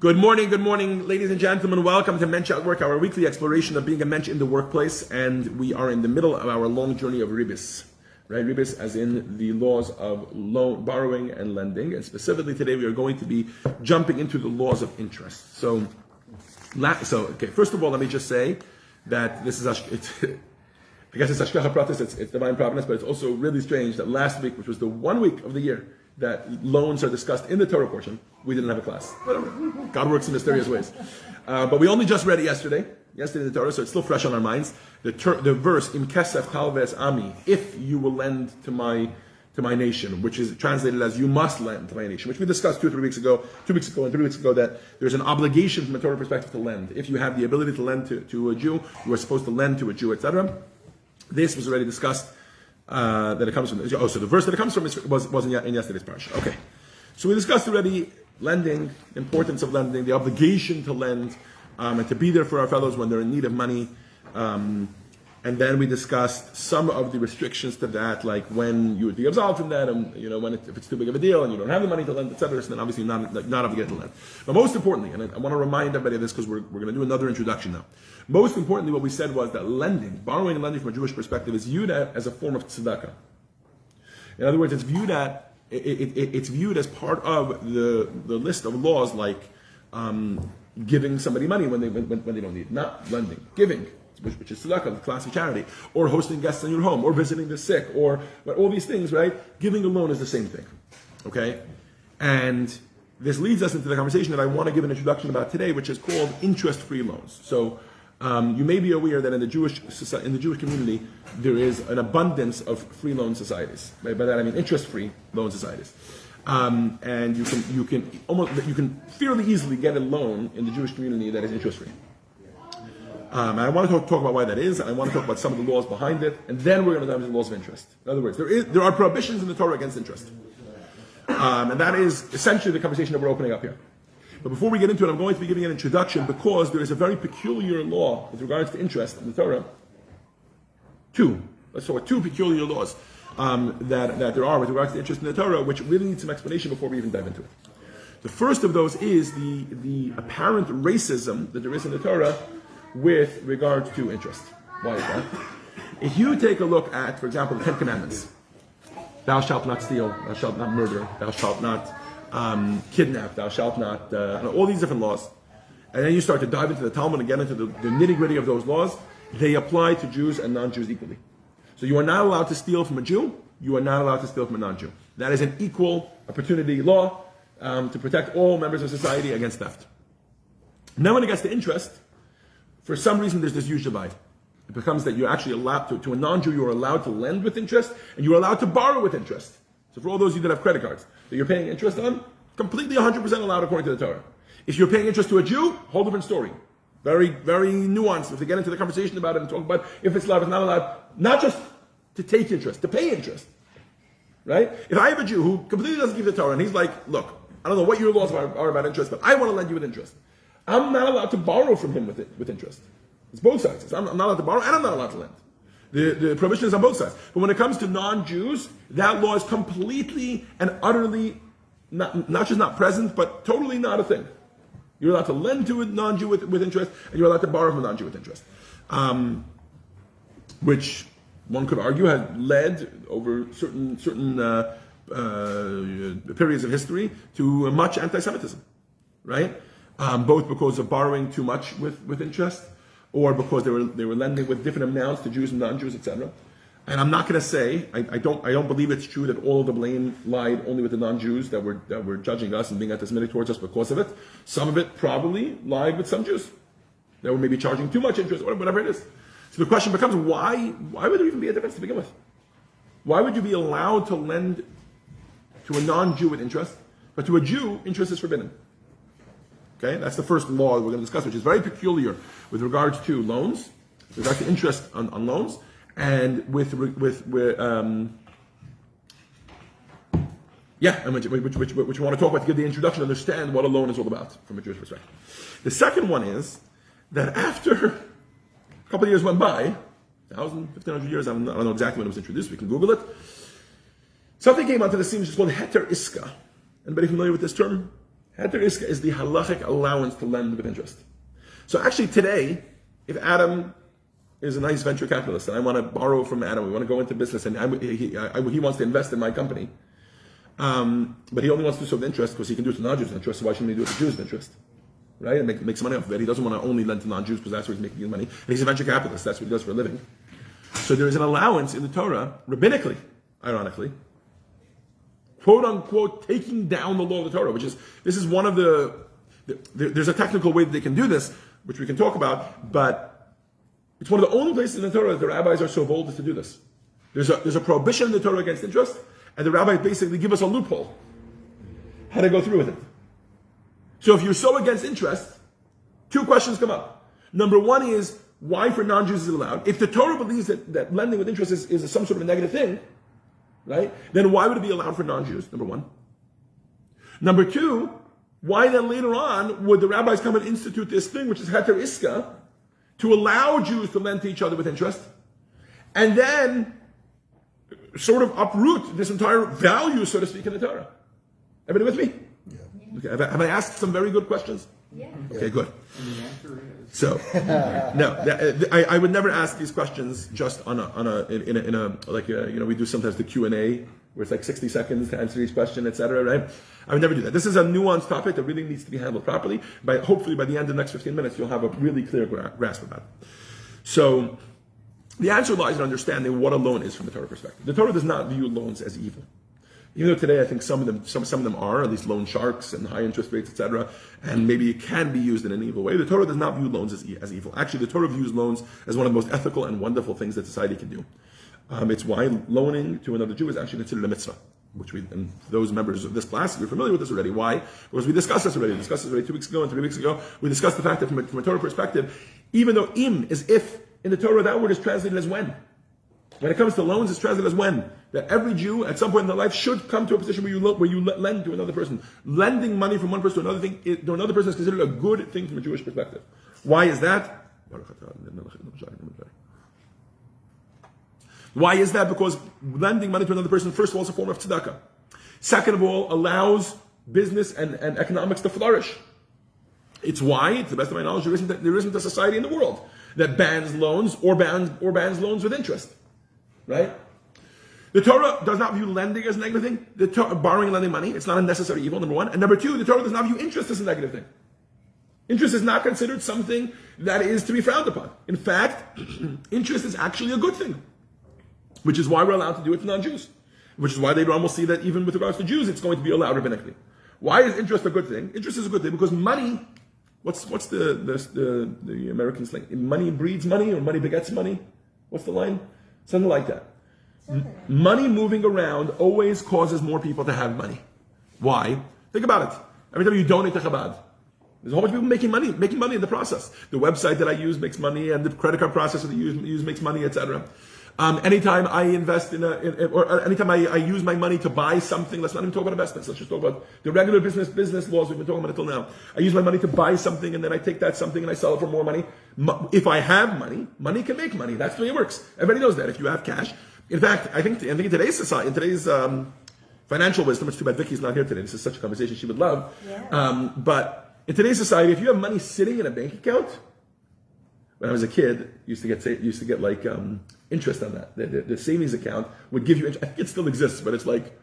Good morning, ladies and gentlemen. Welcome to Mentsch at Work, our weekly exploration of being a Mentsch in the workplace. And we are in the middle of our long journey of ribis, right? Ribis as in the laws of loan, borrowing and lending. And specifically today, we are going to be jumping into the laws of interest. So first of all, let me just say that this is, I guess it's Hashgacha Pratis, it's divine providence, but it's also really strange that last week, which was the 1 week of the year that loans are discussed in the Torah portion, we didn't have a class. Whatever. God works in mysterious ways. But we only just read it yesterday in the Torah, so it's still fresh on our minds. The verse, Im kesef talves ami, if you will lend to my nation, which is translated as you must lend to my nation, which we discussed 2 weeks ago and 3 weeks ago, that there's an obligation from a Torah perspective to lend. If you have the ability to lend to a Jew, you are supposed to lend to a Jew, etc. This was already discussed. That it comes from. So the verse that it comes from wasn't in yesterday's parsha. Okay, so we discussed already lending, importance of lending, the obligation to lend, and to be there for our fellows when they're in need of money. And then we discussed some of the restrictions to that, like when you would be absolved from that, and if it's too big of a deal and you don't have the money to lend, etc. So then obviously not obligated to lend. But most importantly, and I want to remind everybody of this because we're going to do another introduction now. Most importantly, what we said was that borrowing and lending from a Jewish perspective is viewed as a form of tzedakah. In other words, it's viewed as part of the list of laws, like giving somebody money when they don't need it, not lending, giving, which is tzedakah, the class of charity, or hosting guests in your home, or visiting the sick, or all these things, right? Giving a loan is the same thing, okay? And this leads us into the conversation that I want to give an introduction about today, which is called interest-free loans. So you may be aware that in the Jewish community there is an abundance of free loan societies. By that I mean interest-free loan societies, and you can fairly easily get a loan in the Jewish community that is interest-free. And I want to talk about why that is, and I want to talk about some of the laws behind it, and then we're going to dive into the laws of interest. In other words, there are prohibitions in the Torah against interest, and that is essentially the conversation that we're opening up here. But before we get into it, I'm going to be giving an introduction because there is a very peculiar law with regards to interest in the Torah. Let's talk about two peculiar laws that there are with regards to interest in the Torah, which really need some explanation before we even dive into it. The first of those is the apparent racism that there is in the Torah with regards to interest. Why is that? If you take a look at, for example, the 10 Commandments, thou shalt not steal, thou shalt not murder, thou shalt not kidnap, thou shalt not, all these different laws. And then you start to dive into the Talmud and get into the nitty-gritty of those laws. They apply to Jews and non-Jews equally. So you are not allowed to steal from a Jew, you are not allowed to steal from a non-Jew. That is an equal opportunity law to protect all members of society against theft. Now when it gets to interest, for some reason there's this huge divide. It becomes that you're actually allowed to a non-Jew, you're allowed to lend with interest, and you're allowed to borrow with interest. So for all those of you that have credit cards that you're paying interest on, completely 100% allowed according to the Torah. If you're paying interest to a Jew, whole different story. Very, very nuanced. If we get into the conversation about it and talk about if it's allowed, if it's not allowed, not just to take interest, to pay interest. Right? If I have a Jew who completely doesn't keep the Torah and he's like, look, I don't know what your laws are about interest, but I want to lend you with interest. I'm not allowed to borrow from him with interest. It's both sides. I'm not allowed to borrow and I'm not allowed to lend. The prohibition is on both sides. But when it comes to non-Jews, that law is completely and utterly not just not present, but totally not a thing. You're allowed to lend to a non-Jew with interest, and you're allowed to borrow from a non-Jew with interest. Which one could argue has led over certain periods of history to much anti-Semitism, right? Both because of borrowing too much with interest, or because they were lending with different amounts to Jews and non-Jews, etc. And I'm not going to say I don't believe it's true that all of the blame lied only with the non-Jews that were judging us and being anti-Semitic towards us because of it. Some of it probably lied with some Jews that were maybe charging too much interest, or whatever it is. So the question becomes, why would there even be a difference to begin with? Why would you be allowed to lend to a non-Jew with interest, but to a Jew interest is forbidden? Okay, that's the first law that we're going to discuss, which is very peculiar with regards to loans, with regards to interest on loans, and which we want to talk about to give the introduction to understand what a loan is all about from a Jewish perspective. The second one is that after a couple of years went by, 1,000, 1,500 years, I don't know exactly when it was introduced, we can Google it, something came onto the scene which is called heter iska. Anybody familiar with this term? Heter iska is the halachic allowance to lend with interest. So actually today, if Adam is a nice venture capitalist and I want to borrow from Adam, we want to go into business and he wants to invest in my company, but he only wants to do so with interest because he can do it to non-Jews with interest, so why shouldn't he do it to Jews with interest? Right? And make some money off of it. He doesn't want to only lend to non-Jews because that's where he's making his money. And he's a venture capitalist, that's what he does for a living. So there is an allowance in the Torah, rabbinically, ironically, quote unquote, taking down the law of the Torah, this is one of there's a technical way that they can do this, which we can talk about, but it's one of the only places in the Torah that the rabbis are so bold as to do this. There's a prohibition in the Torah against interest, and the rabbis basically give us a loophole how to go through with it. So if you're so against interest, two questions come up. Number one is, why for non-Jews is it allowed? If the Torah believes that lending with interest is some sort of a negative thing, right? Then why would it be allowed for non-Jews? Number one. Number two, why then later on would the rabbis come and institute this thing, which is heter iska, to allow Jews to lend to each other with interest, and then sort of uproot this entire value, so to speak, in the Torah? Everybody with me? Yeah. Okay. Have I asked some very good questions? Yeah. Okay, good. And the answer is So, no, I would never ask these questions just in a we do sometimes the Q&A where it's like 60 seconds to answer each question, etc. Right? I would never do that. This is a nuanced topic that really needs to be handled properly. Hopefully by the end of the next 15 minutes, you'll have a really clear grasp of that. So, the answer lies in understanding what a loan is from the Torah perspective. The Torah does not view loans as evil. Even though today I think some of them are, at least loan sharks and high interest rates, etc., and maybe it can be used in an evil way, the Torah does not view loans as evil. Actually, the Torah views loans as one of the most ethical and wonderful things that society can do. It's why loaning to another Jew is actually considered a mitzvah, which and those members of this class, you're familiar with this already. Why? Because we discussed this already. We discussed this already 2 weeks ago and 3 weeks ago. We discussed the fact that from a Torah perspective, even though im is if, in the Torah that word is translated as when. When it comes to loans, it's translated as when. That every Jew, at some point in their life, should come to a position where you lend to another person. Lending money from one person to another person is considered a good thing from a Jewish perspective. Why is that? Why is that? Because lending money to another person, first of all, is a form of tzedakah. Second of all, allows business and economics to flourish. It's why, to the best of my knowledge, there isn't a society in the world that bans loans or bans loans with interest. Right? The Torah does not view lending as a negative thing. Borrowing and lending money, it's not a necessary evil, number one. And number two, the Torah does not view interest as a negative thing. Interest is not considered something that is to be frowned upon. In fact, interest is actually a good thing, which is why we're allowed to do it to non-Jews. Which is why they almost see that even with regards to Jews, it's going to be allowed rabbinically. Why is interest a good thing? Interest is a good thing because money, what's the American slang? Money breeds money or money begets money? What's the line? Something like that. Money moving around always causes more people to have money. Why? Think about it. Every time you donate to Chabad, there's a whole bunch of people making money in the process. The website that I use makes money, and the credit card processor that you use makes money, etc. Anytime I invest or anytime I use my money to buy something, let's not even talk about investments. Let's just talk about the regular business laws we've been talking about until now. I use my money to buy something, and then I take that something and I sell it for more money. If I have money, money can make money. That's the way it works. Everybody knows that. If you have cash, in fact, I think in today's society, in today's financial wisdom, it's too bad Vicky's not here today. This is such a conversation she would love. Yeah. But in today's society, if you have money sitting in a bank account, when I was a kid, used to get like interest on that. The savings account would give you interest. I think it still exists, but it's like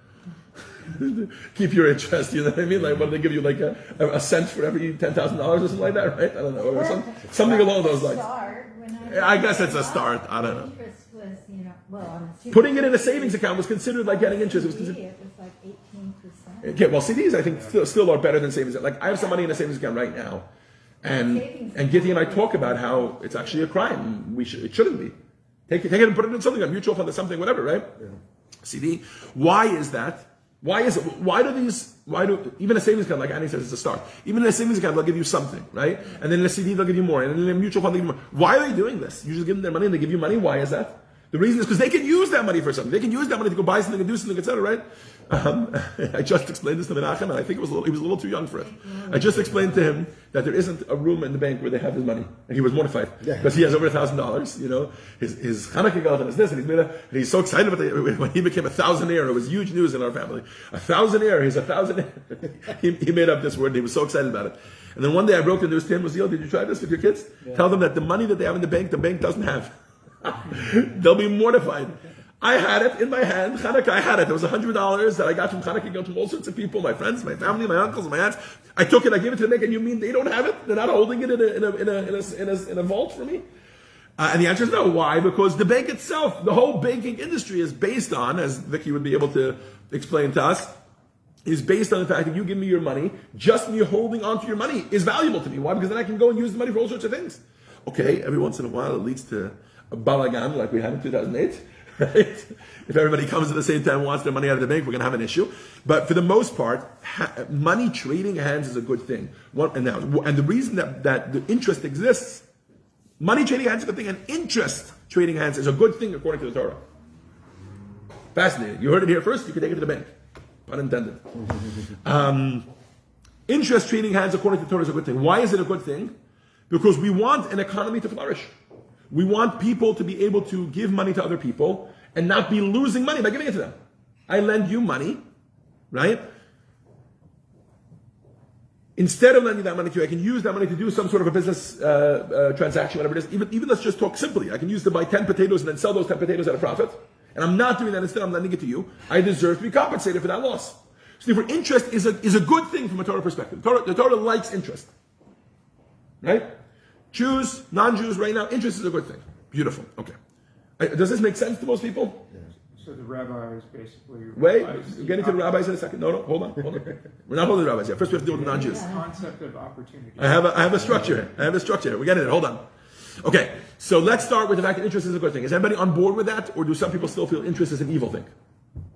keep your interest. You know what I mean? Like, what do they give you? Like a cent for every $10,000 or something like that, right? I don't know, or something along those lines. I guess it's a start. I don't know. Interest was, putting it in a savings account was considered like getting interest. It was like 18%. Okay, well, CDs I think still are better than savings. Like I have some money in a savings account right now. And Gitty and I talk about how it's actually a crime. It shouldn't be. Take it and put it in something, a mutual fund or something, whatever, right? Yeah. CD. Why is that? Why do even a savings account, like Annie says, it's a start. Even in a savings account, they'll give you something, right? And then in a CD, they'll give you more. And then in a mutual fund, they'll give you more. Why are they doing this? You just give them their money and they give you money. Why is that? The reason is because they can use that money for something. They can use that money to go buy something and do something, etc. Right? I just explained this to Menachem, and I think he was a little too young for it. I just explained to him that there isn't a room in the bank where they have his money, and he was mortified because he has over $1,000. You know, his Hanukkah geld and his this, and he's so excited about when he became a thousandaire. It was huge news in our family. A thousandaire. He's a thousandaire. he made up this word. And he was so excited about it. And then one day I broke the news to him. Was, did you try this with your kids? Yeah. Tell them that the money that they have in the bank doesn't have. They'll be mortified. I had it in my hand. Hanukkah, I had it. It was $100 that I got from Hanukkah geld from all sorts of people, my friends, my family, my uncles, my aunts. I took it. I gave it to the bank, and you mean they don't have it? They're not holding it in a vault for me? And the answer is no. Why? Because the bank itself, the whole banking industry is based on, as Vicky would be able to explain to us, is based on the fact that you give me your money, just me holding onto your money is valuable to me. Why? Because then I can go and use the money for all sorts of things. Okay, every once in a while it leads to a balagan like we had in 2008. Right? If everybody comes at the same time and wants their money out of the bank, we're going to have an issue. But for the most part, money trading hands is a good thing. And the reason that the interest exists, money trading hands is a good thing, and interest trading hands is a good thing according to the Torah. Fascinating. You heard it here first, you can take it to the bank. Pun intended. Interest trading hands according to the Torah is a good thing. Why is it a good thing? Because we want an economy to flourish. We want people to be able to give money to other people and not be losing money by giving it to them. I lend you money, right? Instead of lending that money to you, I can use that money to do some sort of a business transaction, whatever it is. Even let's just talk simply. I can use to buy 10 potatoes and then sell those 10 potatoes at a profit. And I'm not doing that. Instead, I'm lending it to you. I deserve to be compensated for that loss. So therefore, interest is a good thing from a Torah perspective. The Torah likes interest. Right? Jews, non-Jews, right now, interest is a good thing. Beautiful. Okay. Does this make sense to most people? Yeah. So the rabbi is basically... Wait, we're getting to the rabbis in a second. No, hold on. We're not holding the rabbis yet. First we have to deal with the non-Jews. The concept of opportunity. I have a structure here. We're getting it. Hold on. Okay, so let's start with the fact that interest is a good thing. Is everybody on board with that, or do some people still feel interest is an evil thing?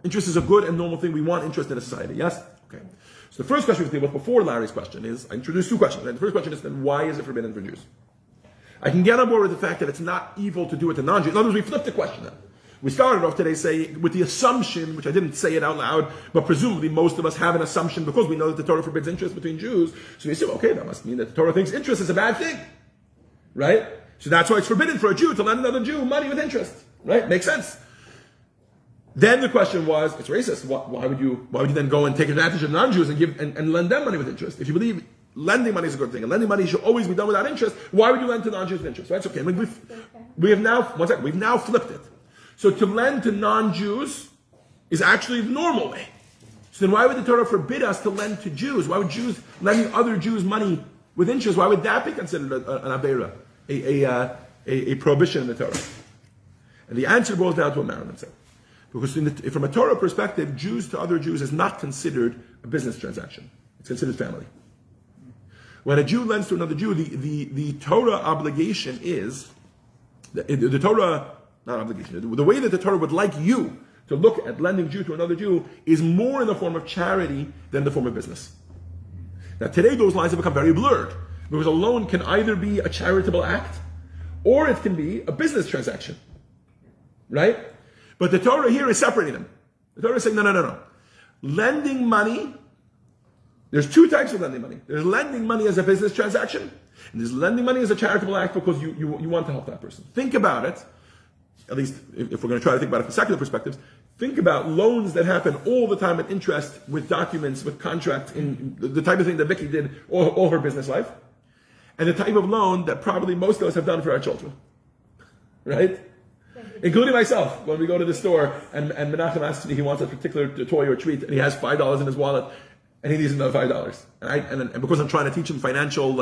Interest is a good and normal thing. We want interest in a society. Yes? Okay. So the first question we deal with before Larry's question is, I introduced two questions. And the first question is then, why is it forbidden for Jews? I can get on board with the fact that it's not evil to do it to non-Jews. In other words, we flipped the question then. We started off today saying, with the assumption, which I didn't say it out loud, but presumably most of us have an assumption because we know that the Torah forbids interest between Jews. So we say, okay, that must mean that the Torah thinks interest is a bad thing. Right? So that's why it's forbidden for a Jew to lend another Jew money with interest. Right? Makes sense. Then the question was, it's racist. Why would you then go and take advantage of non-Jews and give and lend them money with interest? If you believe lending money is a good thing, and lending money should always be done without interest, why would you lend to non-Jews with interest? Right? It's okay. We've now flipped it. So to lend to non-Jews is actually the normal way. So then why would the Torah forbid us to lend to Jews? Why would Jews lending other Jews money with interest? Why would that be considered an avera, a prohibition in the Torah? And the answer boils down to a Maran himself. Because from a Torah perspective, Jews to other Jews is not considered a business transaction. It's considered family. When a Jew lends to another Jew, the Torah obligation is, the Torah, not obligation, the way that the Torah would like you to look at lending Jew to another Jew is more in the form of charity than the form of business. Now today those lines have become very blurred, because a loan can either be a charitable act, or it can be a business transaction. Right? But the Torah here is separating them. The Torah is saying, no. Lending money, there's two types of lending money. There's lending money as a business transaction, and there's lending money as a charitable act because you want to help that person. Think about it, at least if we're going to try to think about it from secular perspectives, think about loans that happen all the time at interest with documents, with contracts, in the type of thing that Vicky did all her business life, and the type of loan that probably most of us have done for our children. Right? Including myself, when we go to the store and Menachem asks me he wants a particular toy or treat and he has $5 in his wallet and he needs another $5. And because I'm trying to teach him financial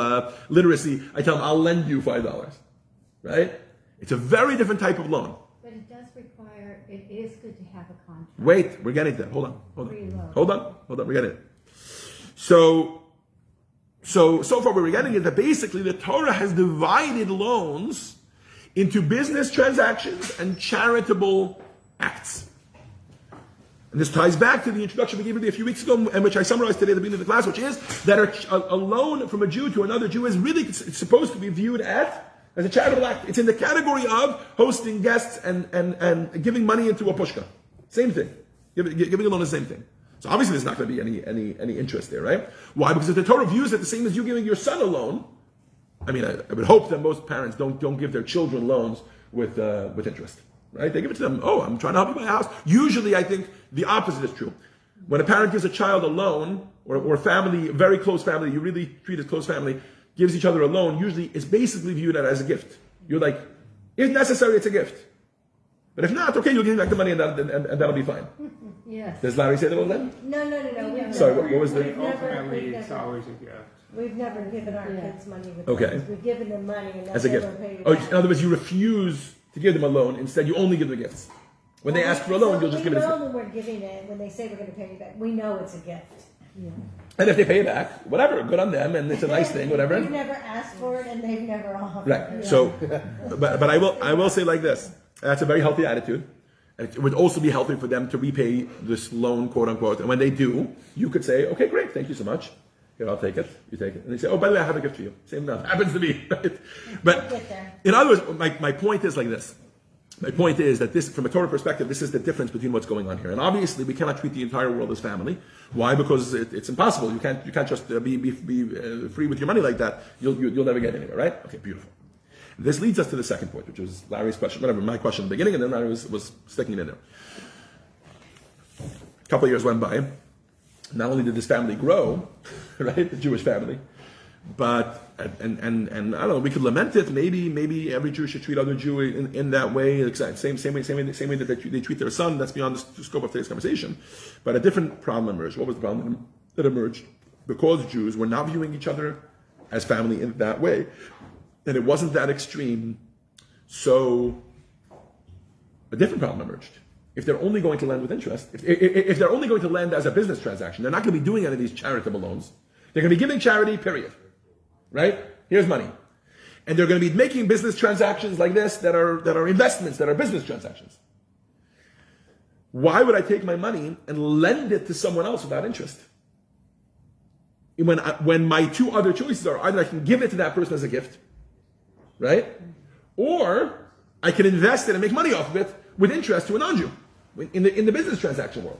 literacy, I tell him, I'll lend you $5. Right? It's a very different type of loan. But it does require, it is good to have a contract. Wait, we're getting there. Hold on, we're getting it. So far what we're getting is that basically the Torah has divided loans into business transactions and charitable acts. And this ties back to the introduction we gave you a few weeks ago, and which I summarized today at the beginning of the class, which is that a loan from a Jew to another Jew is really supposed to be viewed as a charitable act. It's in the category of hosting guests and giving money into a pushka. Same thing. Giving a loan is the same thing. So obviously there's not going to be any interest there, right? Why? Because if the Torah views it the same as you giving your son a loan, I mean, I would hope that most parents don't give their children loans with interest, right? They give it to them. Oh, I'm trying to help you buy a house. Usually, I think the opposite is true. When a parent gives a child a loan, or a family, a very close family, you really treat as close family, gives each other a loan, usually it's basically viewed as a gift. You're like, if necessary, it's a gift. But if not, okay, you'll give me back the money and that'll be fine. Yes. Does Larry say that all then? No. Sorry, what was the... Ultimately, it's always a gift. We've never given our kids money with Okay. loans. We've given them money and As a never gift. paid it Oh, back. in other words, you refuse to give them a loan. Instead, you only give them gifts. When they ask for a loan, you'll just give it as a We gift. know when we're giving it, when they say we're going to pay you back, we know it's a gift. Yeah. And if they pay it back, whatever, good on them, and it's a nice thing, whatever. We've never asked for it, and they've never offered Right. it. So, but I will say like this. That's a very healthy attitude. And it would also be healthy for them to repay this loan, quote unquote. And when they do, you could say, okay, great, thank you so much. Here, I'll take it. You take it. And they say, oh, by the way, I have a gift for you. Same enough. Happens to me. Right? But Get there. in other words, my point is like this. My point is that this, from a Torah perspective, this is the difference between what's going on here. And obviously, we cannot treat the entire world as family. Why? Because it's impossible. You can't just be free with your money like that. You'll never get anywhere, right? Okay, beautiful. This leads us to the second point, which was Larry's question, whatever, my question at the beginning, and then Larry was sticking it in there. A couple of years went by. Not only did this family grow, right, the Jewish family, but and I don't know, we could lament it. Maybe every Jew should treat other Jew in that way. Same way that they treat their son. That's beyond the scope of today's conversation. But a different problem emerged. What was the problem that emerged? Because Jews were not viewing each other as family in that way, and it wasn't that extreme. So a different problem emerged. If they're only going to lend with interest, if they're only going to lend as a business transaction, they're not going to be doing any of these charitable loans. They're going to be giving charity, period. Right? Here's money. And they're going to be making business transactions like this that are investments, that are business transactions. Why would I take my money and lend it to someone else without interest? When my two other choices are either I can give it to that person as a gift, right? Or I can invest it and make money off of it with interest to a non-Jew in the business transaction world.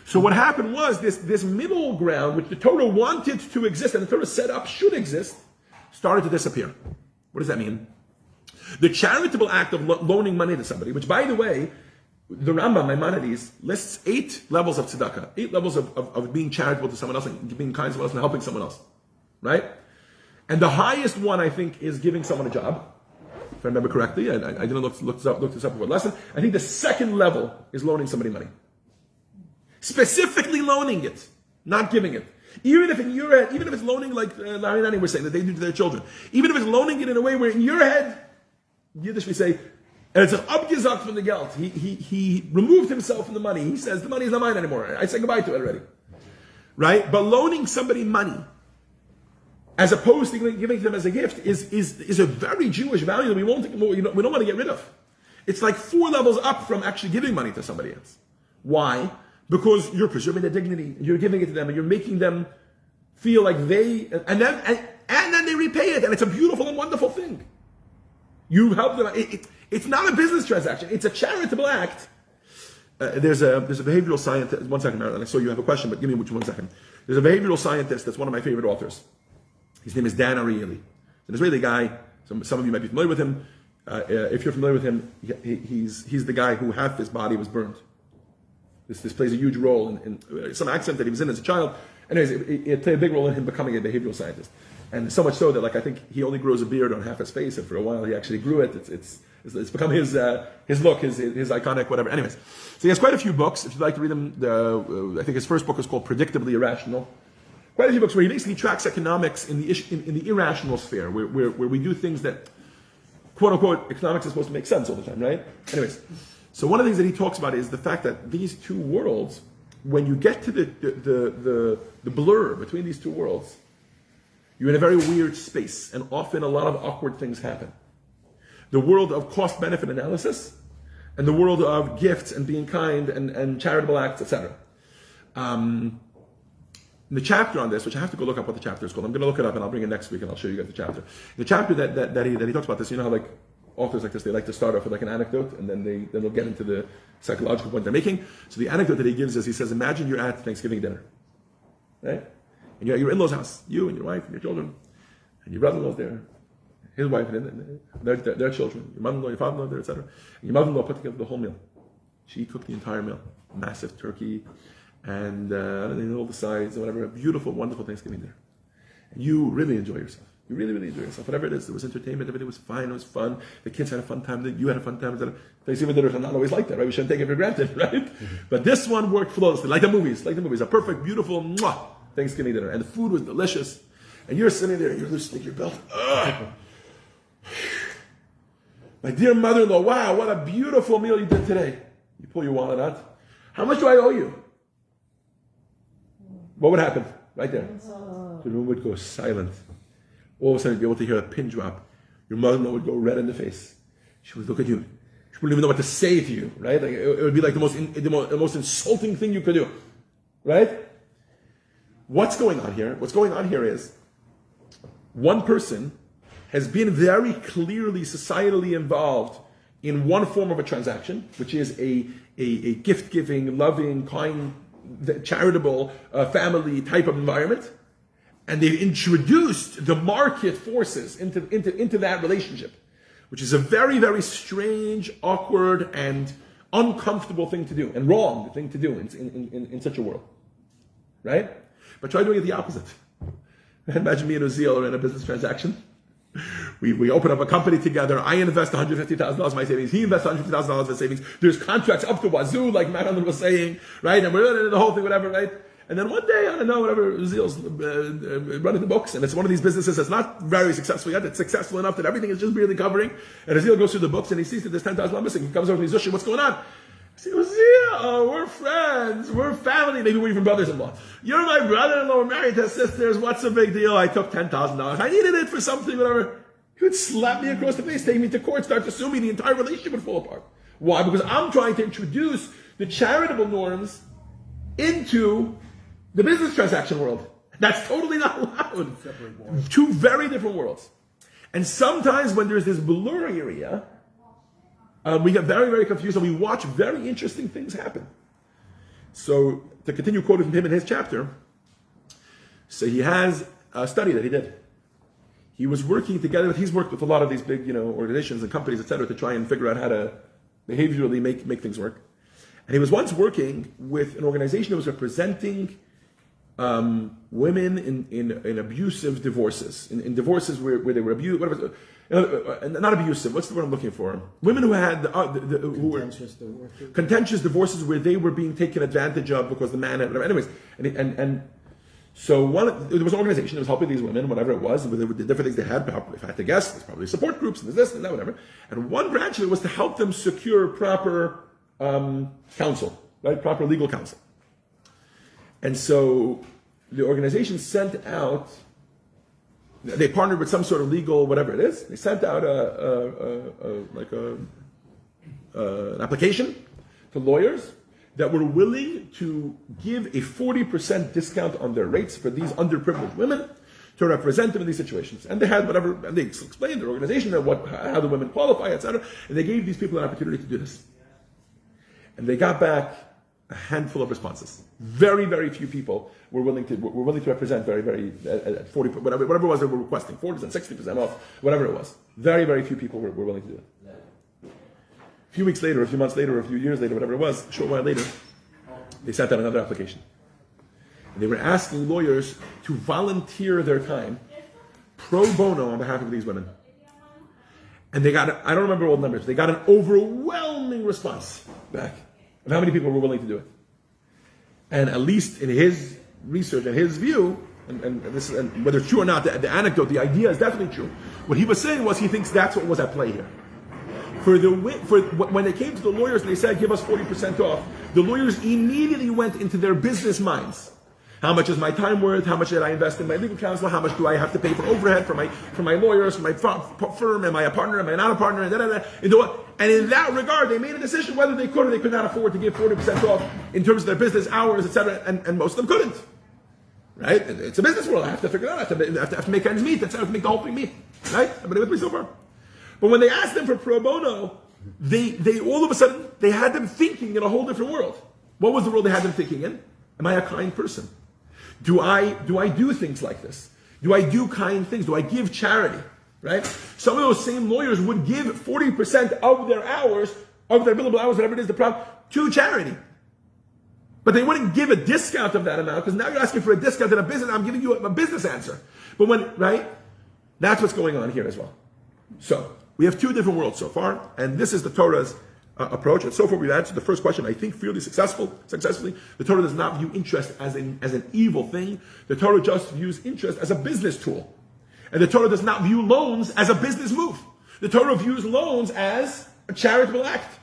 So what happened was this middle ground, which the Torah wanted to exist and the Torah set up should exist, started to disappear. What does that mean? The charitable act of loaning money to somebody, which by the way, the Rambam, Maimonides, lists 8 levels of tzedakah, 8 levels of being charitable to someone else and being kind to someone else and helping someone else. Right? And the highest one, I think, is giving someone a job. If I remember correctly, I didn't look this up before the lesson. I think the second level is loaning somebody money. Specifically loaning it, not giving it. Even if in your head, even if it's loaning like Larry and Annie were saying that they do to their children, even if it's loaning it in a way where in your head, Yiddish we say, and it's an abgesagt from the geld. He removed himself from the money. He says the money is not mine anymore. I said goodbye to it already. Right? But loaning somebody money, as opposed to giving them as a gift, is a very Jewish value that we don't want to get rid of. It's like 4 levels up from actually giving money to somebody else. Why? Because you're preserving their dignity, and you're giving it to them, and you're making them feel like they, and then they repay it, and it's a beautiful and wonderful thing. You help them. It's not a business transaction; it's a charitable act. There's a behavioral scientist. 1 second, Marilyn. I saw you have a question, but give me 1 second. There's a behavioral scientist that's one of my favorite authors. His name is Dan Ariely. He's an Israeli guy. Some of you might be familiar with him. If you're familiar with him, he's the guy who half his body was burned. This plays a huge role in some accident that he was in as a child. Anyways, it played a big role in him becoming a behavioral scientist. And so much so that I think he only grows a beard on half his face, and for a while he actually grew it. It's become his look, his iconic whatever. Anyways, so he has quite a few books. If you'd like to read them, I think his first book is called Predictably Irrational. Quite a few books where he basically tracks economics in the irrational sphere, where we do things that, quote unquote, economics is supposed to make sense all the time, right? Anyways. So one of the things that he talks about is the fact that these two worlds, when you get to the blur between these two worlds, you're in a very weird space, and often a lot of awkward things happen. The world of cost-benefit analysis, and the world of gifts and being kind and charitable acts, etc. In the chapter on this, which I have to go look up what the chapter is called. I'm going to look it up and I'll bring it next week and I'll show you guys the chapter. The chapter that he talks about this, you know how like authors like this, they like to start off with like an anecdote and then they'll get into the psychological point they're making. So the anecdote that he gives is, he says, imagine you're at Thanksgiving dinner, right? And you're at your in-laws' house, you and your wife and your children, and your brother-in-law's there, his wife and their children, your mother-in-law, your father-in-law there, etc. And your mother-in-law put together the whole meal. She cooked the entire meal, massive turkey, and all the sides, and whatever, a beautiful, wonderful Thanksgiving dinner. And you really enjoy yourself. You really, really enjoy yourself. Whatever it is, there was entertainment, everything was fine, it was fun. The kids had a fun time, you had a fun time, etc. Thanksgiving dinners are not always like that, right? We shouldn't take it for granted, right? Mm-hmm. But this one worked flawlessly, like the movies, a perfect, beautiful Thanksgiving dinner. And the food was delicious. And you're sitting there, you're loosening your belt. Ugh. My dear mother-in-law, wow, what a beautiful meal you did today. You pull your wallet out. How much do I owe you? What would happen? Right there. The room would go silent. All of a sudden, you'd be able to hear a pin drop. Your mother-in-law would go red in the face. She would look at you. She wouldn't even know what to say to you, right? Like, it would be like the most insulting thing you could do, right? What's going on here? What's going on here is one person has been very clearly societally involved in one form of a transaction, which is a gift-giving, loving, kind, charitable family type of environment, and they've introduced the market forces into that relationship, which is a very, very strange, awkward, and uncomfortable thing to do, and wrong thing to do in such a world, right? But try doing it the opposite. Imagine me and Uziel are in a business transaction. We open up a company together. I invest $150,000 in my savings. He invests $150,000 in his savings. There's contracts up to wazoo, like Marilyn was saying, right? And we're in the whole thing, whatever, right? And then one day, I don't know, whatever, Uziel's running the books, and it's one of these businesses that's not very successful yet. It's successful enough that everything is just barely covering. And Uziel goes through the books and he sees that there's $10,000 missing. He comes over to me, Zushi, what's going on? I say, Uziel, we're friends, we're family, maybe we're even brothers-in-law. You're my brother-in-law, we're married to sisters, what's the big deal? I took $10,000. I needed it for something, whatever. He would slap me across the face, take me to court, start to sue me, the entire relationship would fall apart. Why? Because I'm trying to introduce the charitable norms into the business transaction world. That's totally not allowed. Two very different worlds. And sometimes when there's this blur area, we get very, very confused and we watch very interesting things happen. So, to continue quoting from him in his chapter, so he has a study that he did. He was working together, he's worked with a lot of these big, organizations and companies, etc., to try and figure out how to behaviorally make things work. And he was once working with an organization that was representing women in abusive divorces, in divorces where they were abused, whatever. Not abusive. What's the word I'm looking for? Women who had who were contentious divorces where they were being taken advantage of because the man had whatever. Anyways, and so there was an organization that was helping these women, whatever it was, with the different things they had. If I had to guess, there's probably support groups and there's this and that, whatever. And one branch of it was to help them secure proper counsel, right? Proper legal counsel. And so the organization sent out. They partnered with some sort of legal, whatever it is. They sent out an application to lawyers that were willing to give a 40% discount on their rates for these underprivileged women to represent them in these situations. And they had whatever, and they explained their organization and how the women qualify, etc. And they gave these people an opportunity to do this. And they got back a handful of responses. Very, very few people were willing to represent at 40, whatever it was they were requesting, 40%, 60% off, whatever it was. Very, very few people were willing to do it. A few weeks later, a few months later, a few years later, whatever it was, a short while later, they sent out another application. And they were asking lawyers to volunteer their time pro bono on behalf of these women. And they got, I don't remember all the numbers, they got an overwhelming response back of how many people were willing to do it. And at least in his research and his view, and whether it's true or not, the anecdote, the idea is definitely true. What he was saying was he thinks that's what was at play here. When they came to the lawyers and they said, give us 40% off, the lawyers immediately went into their business minds. How much is my time worth? How much did I invest in my legal counsel? How much do I have to pay for overhead for my lawyers, for my firm? Am I a partner? Am I not a partner? And in that regard, they made a decision whether they could or they could not afford to give 40% off in terms of their business hours, etc. And most of them couldn't. right? It's a business world. I have to figure it out. I have to make ends meet. That's how I have to make the whole thing meet, right? Everybody with me so far? But when they asked them for pro bono, they all of a sudden, they had them thinking in a whole different world. What was the world they had them thinking in? Am I a kind person? Do I do things like this? Do I do kind things? Do I give charity? Right? Some of those same lawyers would give 40% of their hours, of their billable hours, whatever it is, the problem, to charity. But they wouldn't give a discount of that amount, because now you're asking for a discount in a business. I'm giving you a business answer. But right? That's what's going on here as well. So, we have two different worlds so far, and this is the Torah's approach. And so far we've answered the first question, I think, fairly successfully. The Torah does not view interest as an evil thing. The Torah just views interest as a business tool. And the Torah does not view loans as a business move. The Torah views loans as a charitable act.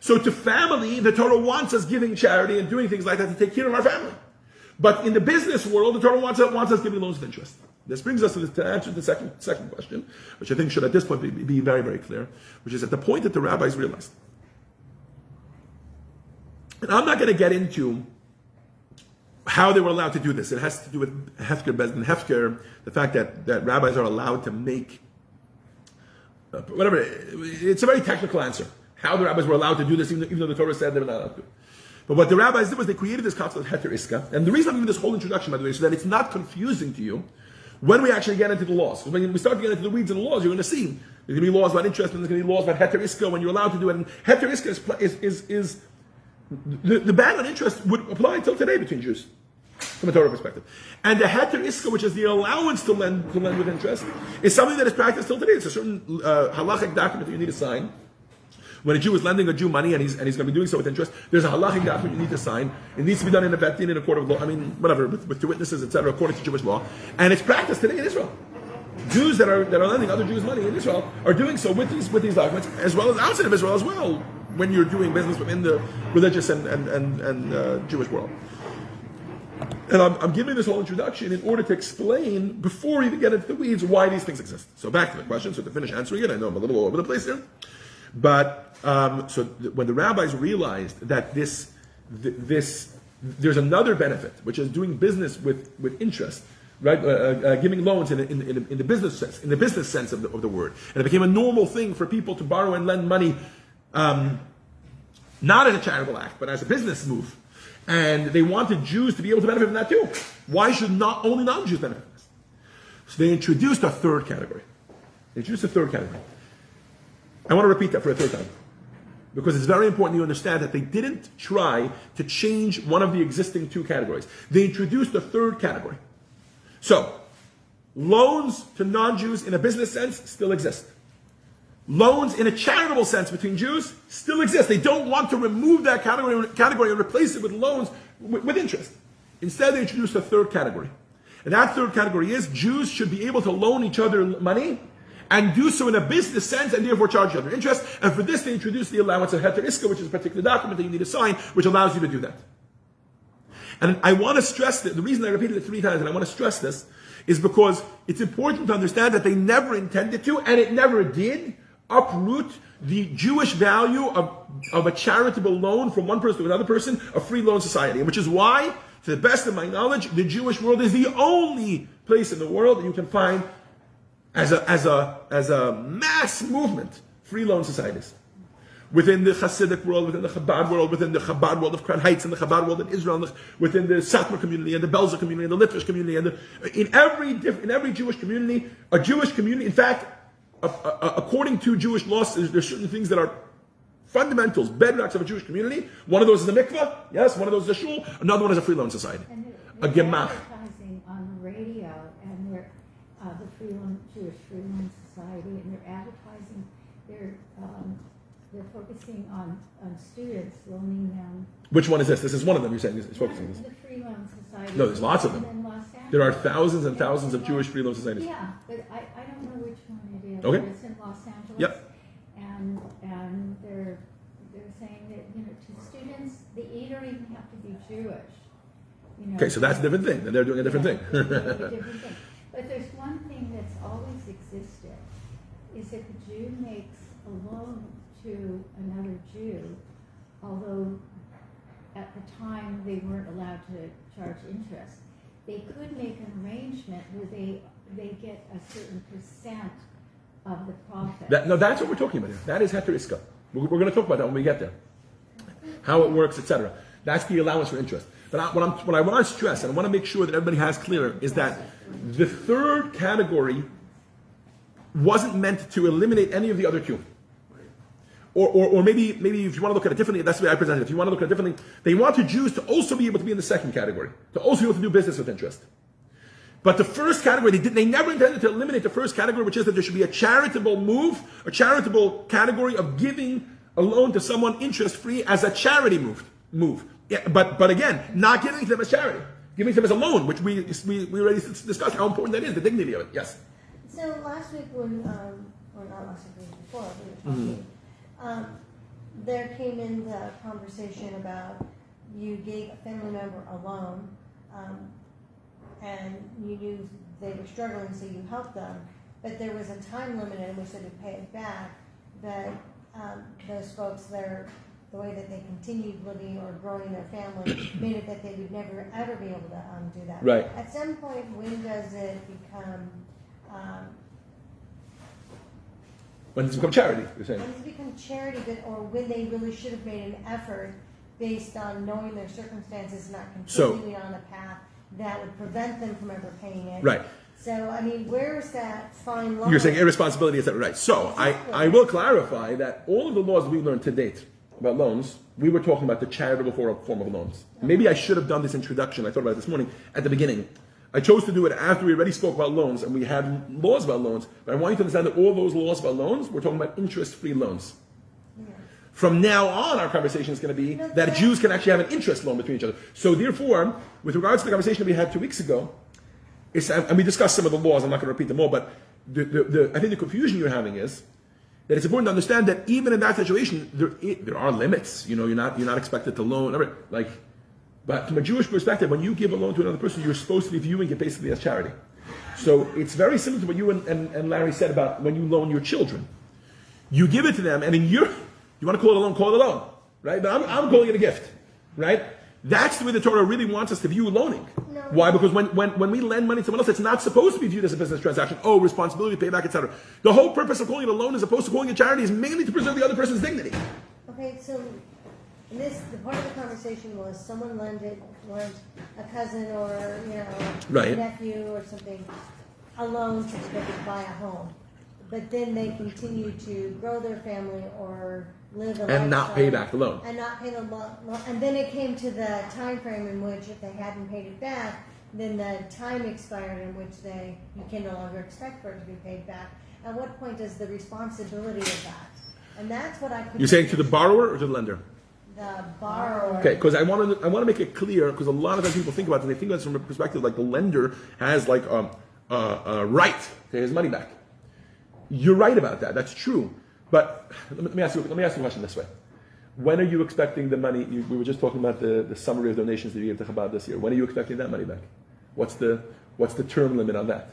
So to family, the Torah wants us giving charity and doing things like that to take care of our family. But in the business world, the Torah wants us giving loans with interest. This brings us to answer the second question, which I think should at this point be very, very clear, which is at the point that the rabbis realized. And I'm not going to get into how they were allowed to do this. It has to do with Hefker, Bezdin Hefker, the fact that rabbis are allowed to make, whatever, it's a very technical answer. How the rabbis were allowed to do this, even though the Torah said they were not allowed to. But what the rabbis did was they created this concept of Heter Iska. And the reason I'm giving this whole introduction, by the way, is so that it's not confusing to you when we actually get into the laws. Because when we start to get into the weeds of the laws, you're going to see there's going to be laws about interest, and there's going to be laws about Heter Iska when you're allowed to do it. And Heter Iska is the ban on interest would apply until today between Jews, from a Torah perspective. And the Heter Iska, which is the allowance to lend with interest, is something that is practiced till today. It's a certain halachic document that you need to sign. When a Jew is lending a Jew money and he's going to be doing so with interest, there's a halachic document you need to sign. It needs to be done in a betin, in a court of law. I mean, whatever, with two witnesses, etc., according to Jewish law. And it's practiced today in Israel. Jews that are lending other Jews money in Israel are doing so with these documents, as well as outside of Israel as well, when you're doing business within the religious and Jewish world. And I'm giving this whole introduction in order to explain, before we even get into the weeds, why these things exist. So back to the question, so to finish answering it, I know I'm a little all over the place here. But, when the rabbis realized that this there's another benefit, which is doing business with interest, right? Giving loans in the business sense of the word. And it became a normal thing for people to borrow and lend money, not as a charitable act, but as a business move. And they wanted Jews to be able to benefit from that too. Why should not only non-Jews benefit from this? So they introduced a third category. I want to repeat that for a third time, because it's very important you understand that they didn't try to change one of the existing two categories. They introduced a third category. So, loans to non-Jews in a business sense still exist. Loans in a charitable sense between Jews still exist. They don't want to remove that category and replace it with loans with interest. Instead, they introduced a third category. And that third category is Jews should be able to loan each other money and do so in a business sense, and therefore charge each other interest. And for this, they introduce the allowance of Heter Iska, which is a particular document that you need to sign, which allows you to do that. And I want to stress that the reason I repeated it 3 times, and I want to stress this, is because it's important to understand that they never intended to, and it never did, uproot the Jewish value of a charitable loan from one person to another person, a free loan society. Which is why, to the best of my knowledge, the Jewish world is the only place in the world that you can find as a mass movement, free loan societies. Within the Hasidic world, within the Chabad world, within the Chabad world of Crown Heights, and the Chabad world in Israel, within the Satmar community, and the Belzer community, and the Litvish community, and in every Jewish community, in fact, according to Jewish laws, there's certain things that are fundamentals, bedrocks of a Jewish community. One of those is a mikveh, yes, one of those is a shul, another one is a free loan society. And A gemach. advertising on the radio, and they're the Jewish Free Loan Society, and they're advertising. They're focusing on students, loaning them. Which one is this? This is one of them. You're saying is focusing on this. The Free Loan Society. No, there's lots of them. And then Los Angeles. There are thousands and thousands of Jewish free loan societies. Yeah, but I don't know which one it is. Okay. But it's in Los Angeles. Yep. And they're saying that, to students, you don't even have to be Jewish. Okay, so that's a different thing. They're doing a different thing. They're doing a different thing. But there's one thing that's always existed, is if a Jew makes a loan to another Jew, although at the time they weren't allowed to charge interest, they could make an arrangement where they get a certain percent of the profit. No, that's what we're talking about here. That is heter iska. We're going to talk about that when we get there. How it works, etc. That's the allowance for interest. But what I want to stress, and I want to make sure that everybody has clear, is that the third category wasn't meant to eliminate any of the other two. Or maybe if you want to look at it differently, that's the way I present it. If you want to look at it differently, they wanted Jews to also be able to be in the second category, to also be able to do business with interest. But the first category, they never intended to eliminate the first category, which is that there should be a charitable move, a charitable category of giving a loan to someone interest-free as a charity move. Yeah, but again, not giving it to them as charity, giving it to them as a loan, which we already discussed how important that is, the dignity of it. Yes. So last week when, or not last week, the week before, we were talking, there came in the conversation about you gave a family member a loan, and you knew they were struggling, so you helped them, but there was a time limit in which they would pay it back, that those folks, the way that they continued living or growing their family made it that they would never ever be able to do that. Right. At some point, when does it become When it's become charity, you're saying. when does it become charity, or when they really should have made an effort based on knowing their circumstances, not continuing on a path that would prevent them from ever paying it? Right. So, I mean, where's that fine line? You're saying irresponsibility, is that right? So Exactly. I will clarify that all of the laws we've learned to date about loans, we were talking about the charitable form of loans. Maybe I should have done this introduction, I thought about it this morning, at the beginning. I chose to do it after we already spoke about loans and we had laws about loans. But I want you to understand that all those laws about loans, we're talking about interest-free loans. Yeah. From now on, our conversation is going to be that Jews can actually have an interest loan between each other. So therefore, with regards to the conversation that we had 2 weeks ago, and we discussed some of the laws, I'm not going to repeat them all, but I think the confusion you're having is that it's important to understand that even in that situation, there are limits. You know, you're not expected to loan, but from a Jewish perspective, when you give a loan to another person, you're supposed to be viewing it basically as charity. So it's very similar to what you and Larry said about when you loan your children. You give it to them, and you want to call it a loan, right? But I'm calling it a gift, right? That's the way the Torah really wants us to view loaning. No. Why? Because when we lend money to someone else, it's not supposed to be viewed as a business transaction. Oh, responsibility, payback, etc. The whole purpose of calling it a loan as opposed to calling it charity is mainly to preserve the other person's dignity. Okay, so the part of the conversation was someone lent a cousin or Right. a nephew or something a loan so that they could buy a home, but then they continue to grow their family or live a And not pay lifestyle back the loan. and not pay the loan. And then it came to the time frame in which if they hadn't paid it back, then the time expired in which you can no longer expect for it to be paid back. At what point is the responsibility of that? And that's what I could. You're saying to the borrower or to the lender? The borrower. Okay, because I want to make it clear, because a lot of times people think about it, and they think about it from a perspective like the lender has like a right to his money back. You're right about that. That's true. But let me ask you a question this way. When are you expecting the money? We were just talking about the summary of donations that you gave to Chabad this year. When are you expecting that money back? What's the term limit on that?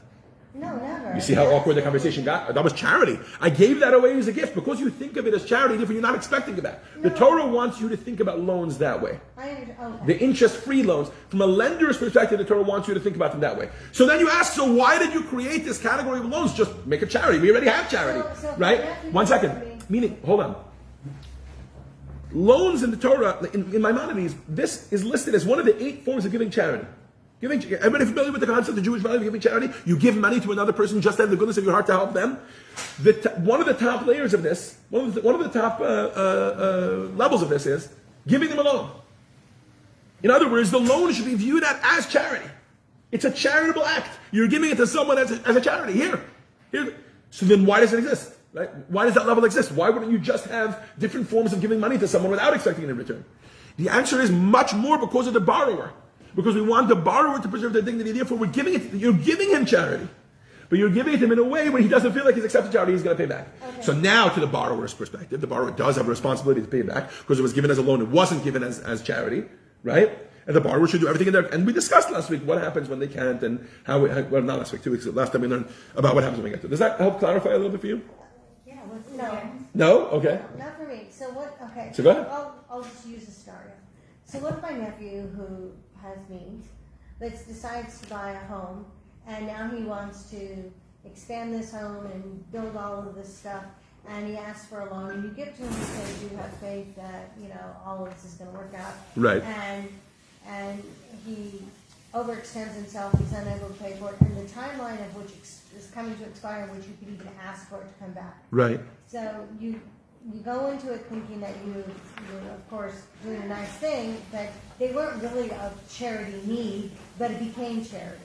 No, never. You see how awkward the conversation got? That was charity. I gave that away as a gift. Because you think of it as charity, therefore you're not expecting it back. The Torah wants you to think about loans that way. I understand. Okay. The interest-free loans. From a lender's perspective, the Torah wants you to think about them that way. So then you ask, so why did you create this category of loans? Just make it charity. We already have charity. So right? if 1 second. me- Meaning, hold on. Loans in the Torah, in Maimonides, this is listed as one of the 8 forms of giving charity. Everybody familiar with the concept of the Jewish value of giving charity? You give money to another person just out of the goodness of your heart to help them. One of the top layers of this, one of the top levels of this is giving them a loan. In other words, the loan should be viewed as charity. It's a charitable act. You're giving it to someone as a charity. Here. So then why does it exist? Right? Why does that level exist? Why wouldn't you just have different forms of giving money to someone without expecting it in return? The answer is much more because of the borrower. Because we want the borrower to preserve their dignity. Therefore, you're giving him charity. But you're giving it to him in a way where he doesn't feel like he's accepted charity, he's going to pay back. Okay. So now, to the borrower's perspective, the borrower does have a responsibility to pay back because it was given as a loan. It wasn't given as charity, right? And the borrower should do everything in there. And we discussed last week what happens when they can't and well, not last week, 2 weeks ago. Last time we learned about what happens when we get to it. Does that help clarify a little bit for you? Yeah, what's the No. difference? No? Okay. Not for me. So what? Okay. So go ahead. I'll just use a scenario. So what if my nephew who has means decides to buy a home, and now he wants to expand this home and build all of this stuff, and he asks for a loan, and you give to him because you have faith that, all of this is going to work out. Right. And he overextends himself, he's unable to pay for it, and the timeline of which is coming to expire, in which you could even ask for it to come back. Right. So you go into it thinking that you're of course doing a nice thing, but they weren't really a charity need, but it became charity.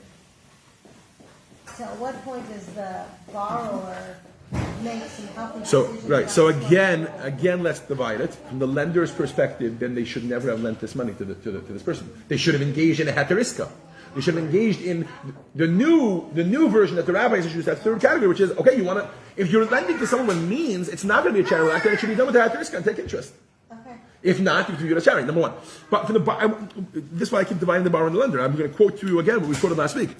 So at what point does the borrower make some helping decisions? Right. So again, let's divide it. From the lender's perspective, then they should never have lent this money to this person. They should have engaged in a heteriska. They should have engaged in the new version that the rabbis introduced, that third category, which is, okay, if you're lending to someone with means, it's not going to be a charitable act, then it should be done with a heteriska and take interest. Okay. If not, you can do it as charity, number one. But this is why I keep dividing the borrower and the lender. I'm going to quote to you again what we quoted last week.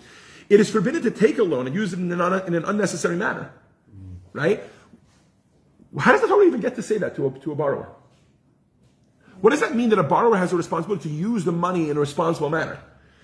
It is forbidden to take a loan and use it in an unnecessary manner. Right? How does the Torah even get to say that to a borrower? What does that mean that a borrower has a responsibility to use the money in a responsible manner?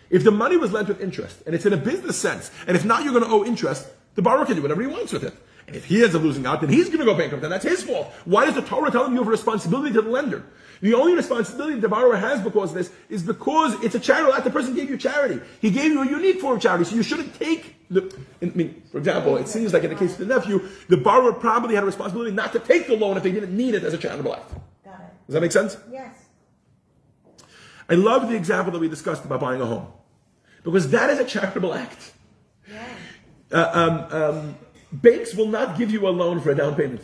If the money was lent with interest, and it's in a business sense, and if not you're going to owe interest, the borrower can do whatever he wants with it. And if he ends up losing out, then he's going to go bankrupt, and that's his fault. Why does the Torah tell him you have a responsibility to the lender? The only responsibility the borrower has because of this is because it's a charitable act. The person gave you charity. He gave you a unique form of charity, so you shouldn't take for example, it seems like in the case of the nephew, the borrower probably had a responsibility not to take the loan if they didn't need it as a charitable act. Got it. Does that make sense? Yes. I love the example that we discussed about buying a home, because that is a charitable act. Yeah. Banks will not give you a loan for a down payment.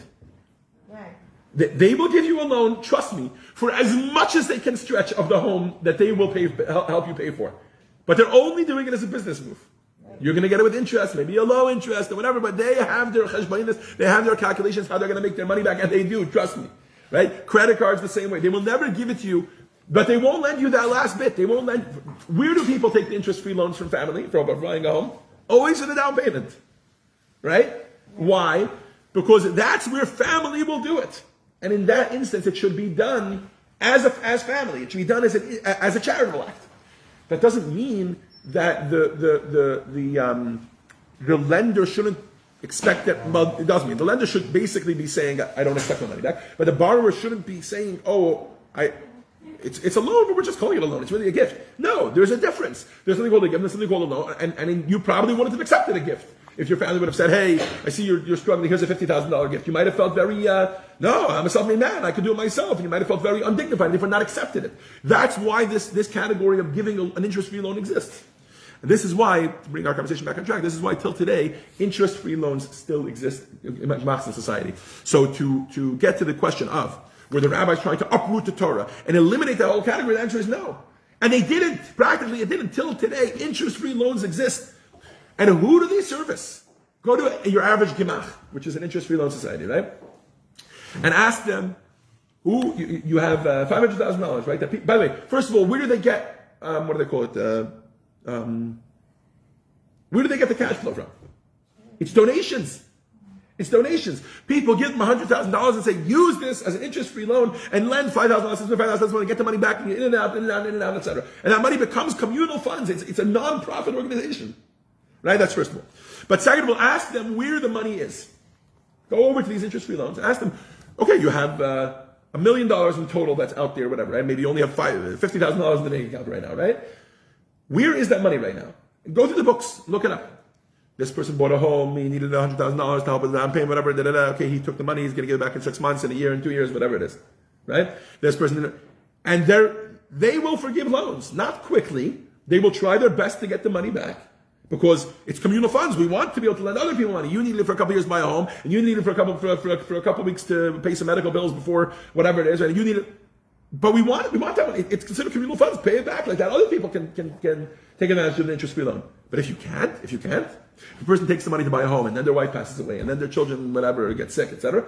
Right. They will give you a loan, trust me, for as much as they can stretch of the home that they will help you pay for. But they're only doing it as a business move. You're going to get it with interest, maybe a low interest or whatever, but they have their cheshbonis, they have their calculations, how they're going to make their money back, and they do, trust me. Right? Credit cards the same way. They will never give it to you, but they won't lend you that last bit. Where do people take the interest-free loans from family, for buying a home? Always in a down payment. Right? Why? Because that's where family will do it. And in that instance, it should be done as family. It should be done as a charitable act. That doesn't mean that the lender shouldn't expect that. Well, it does mean the lender should basically be saying, "I don't expect my money back," but the borrower shouldn't be saying, it's a loan, but we're just calling it a loan. It's really a gift." No, there's a difference. There's something called a gift, there's something called a loan, and you probably wouldn't have accepted a gift if your family would have said, "Hey, I see you're struggling. Here's a $50,000 gift." You might have felt very, no, I'm a self-made man. I could do it myself. And you might have felt very undignified and therefore not accepted it. That's why this category of giving an interest-free loan exists. And this is why, to bring our conversation back on track, this is why till today, interest-free loans still exist in Muslim society. So to get to the question of, were the rabbis trying to uproot the Torah and eliminate that whole category, the answer is no. And they didn't. Practically, it didn't. Till today, interest-free loans exist. And who do they service? Go to your average gemach, which is an interest-free loan society, right? And ask them, you have $500,000, right? By the way, first of all, where do they get, what do they call it? Where do they get the cash flow from? It's donations. It's donations. People give them $100,000 and say, use this as an interest-free loan and lend $5,000, $5,000, and get the money back, in and out, etc. And that money becomes communal funds. It's a non-profit organization. Right? That's first of all. But second of all, ask them where the money is. Go over to these interest-free loans and ask them, okay, you have $1 million in total that's out there, whatever, right? Maybe you only have $50,000 in the bank account right now, right? Where is that money right now? Go through the books, look it up. This person bought a home, he needed $100,000 to help with the down payment, whatever, okay, he took the money, he's going to get it back in 6 months, in a year, in 2 years, whatever it is. Right? This person, and they will forgive loans, not quickly. They will try their best to get the money back. Because it's communal funds. We want to be able to lend other people money. You need it for a couple of years to buy a home, and you need it for a couple of weeks to pay some medical bills before whatever it is, right? You need it. But we want that money. It's considered communal funds. Pay it back like that. Other people can take advantage of an interest-free loan. But if you can't, the person takes the money to buy a home, and then their wife passes away, and then their children, whatever, get sick, etc.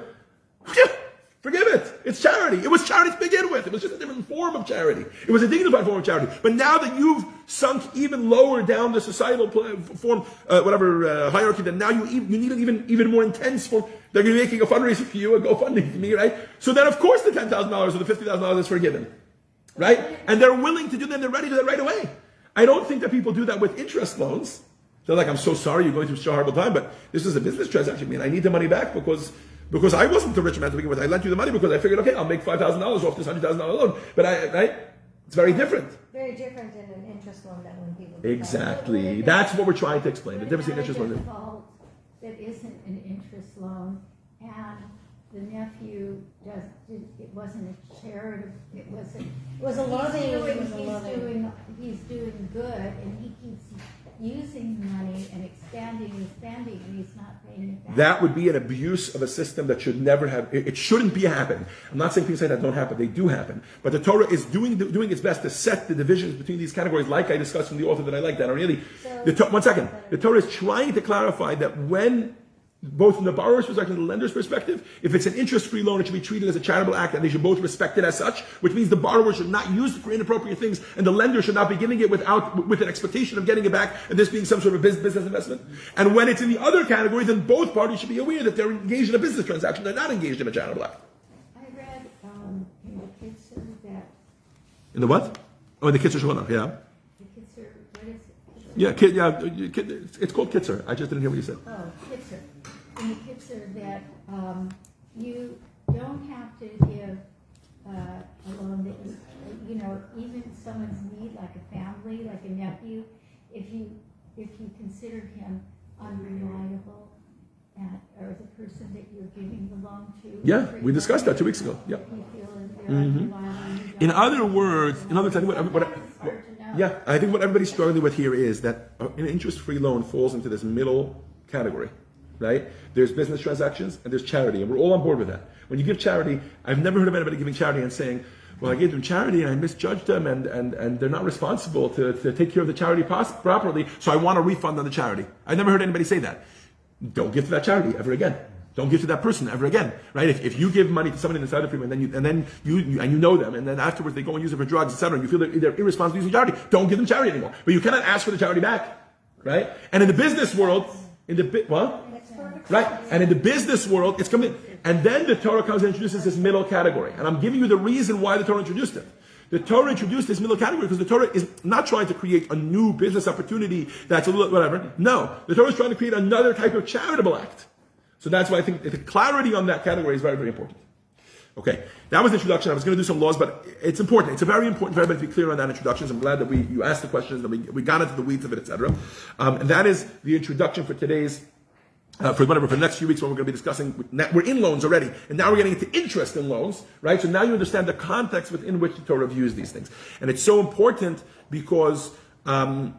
Forgive it. It's charity. It was charity to begin with. It was just a different form of charity. It was a dignified form of charity. But now that you've sunk even lower down the societal form, hierarchy, then now you need an even more intense form. They're going to be making a fundraiser for you, a GoFundMe for me, right? So then, of course, the $10,000 or the $50,000 is forgiven, right? And they're willing to do that. They're ready to do that right away. I don't think that people do that with interest loans. They're like, I'm so sorry you're going through such a horrible time, but this is a business transaction. I mean, I need the money back because I wasn't the rich man to begin with. I lent you the money because I figured, okay, I'll make $5,000 off this $100,000 loan. But it's very different. Very different in an interest loan than when people. Exactly. That's what we're trying to explain. The difference between interest loan. Default that isn't an interest loan, and the nephew it wasn't a charitable, it was a loving. he's doing good, and he keeps using the money and expanding and spending, and he's not paying it back. That would be an abuse of a system that should never have, it shouldn't be happen. I'm not saying things like that don't happen, they do happen. But the Torah is doing its best to set the divisions between these categories, like I discussed from the author that I like, Dan O'Reilly. One second. The Torah is trying to clarify that when, both from the borrower's perspective and the lender's perspective, if it's an interest-free loan, it should be treated as a charitable act, and they should both respect it as such, which means the borrower should not use it for inappropriate things, and the lender should not be giving it with an expectation of getting it back, and this being some sort of business investment. And when it's in the other category, then both parties should be aware that they're engaged in a business transaction, they're not engaged in a charitable act. I read in the Kitzur that In the what? Oh, in the Kitzur Shulchan, yeah. the Kitzur, what is it? It's called Kitzur. I just didn't hear what you said. Oh, Kitzur. In the Kitzur that you don't have to give a loan that even someone's need, like a family, like a nephew, if you consider him unreliable or the person that you're giving the loan to. Yeah, we discussed that 2 weeks ago. Yeah. You feel they're unreliable. In other words, I think what everybody's struggling with here is that an interest-free loan falls into this middle category, right? There's business transactions and there's charity, and we're all on board with that. When you give charity, I've never heard of anybody giving charity and saying, well, I gave them charity and I misjudged them and they're not responsible to take care of the charity properly, so I want a refund on the charity. I've never heard anybody say that. Don't give to that charity ever again. Don't give to that person ever again, right? If you give money to somebody inside of freedom and then you know them, and then afterwards they go and use it for drugs, etc., and you feel that they're irresponsible using charity, don't give them charity anymore. But you cannot ask for the charity back, right? And in the business world, right? And in the business world, it's coming. And then the Torah comes and introduces this middle category. And I'm giving you the reason why the Torah introduced it. The Torah introduced this middle category because the Torah is not trying to create a new business opportunity that's a little whatever. No, the Torah is trying to create another type of charitable act. So that's why I think the clarity on that category is very, very important. Okay, that was the introduction. I was going to do some laws, but it's important. It's very important for everybody to be clear on that introduction. So I'm glad that you asked the questions, that we got into the weeds of it, etc. And that is the introduction for today's, for the next few weeks when we're going to be discussing. We're in loans already, and now we're getting into interest in loans, right? So now you understand the context within which the Torah views these things, and it's so important because I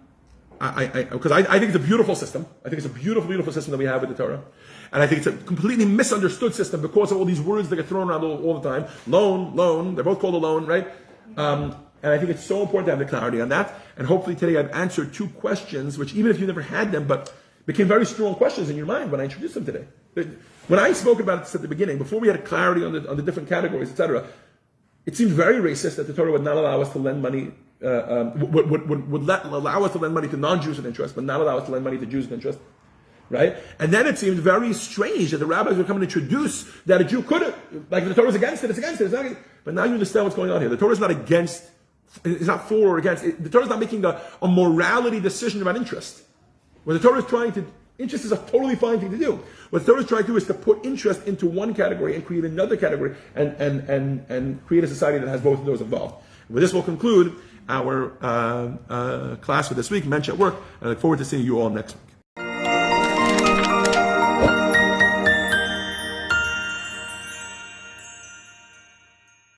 think it's a beautiful system. I think it's a beautiful, beautiful system that we have with the Torah. And I think it's a completely misunderstood system because of all these words that get thrown around all the time. Loan, they're both called a loan, right? And I think it's so important to have the clarity on that. And hopefully today I've answered 2 questions, which even if you never had them, but became very strong questions in your mind when I introduced them today. When I spoke about it at the beginning, before we had clarity on the different categories, etc., it seemed very racist that the Torah would not allow us to lend money, would allow us to lend money to non-Jews with interest, but not allow us to lend money to Jews with interest. Right? And then it seemed very strange that the rabbis would come and introduce that a Jew could have, like the Torah is against it, it's against it, it's not against it. But now you understand what's going on here. The Torah is not against, it's not for or against. The Torah is not making a morality decision about interest. What the Torah is trying to, interest is a totally fine thing to do. What the Torah is trying to do is to put interest into one category and create another category and create a society that has both of those involved. With this, we'll conclude our class for this week, Mentsch at Work, and I look forward to seeing you all next week.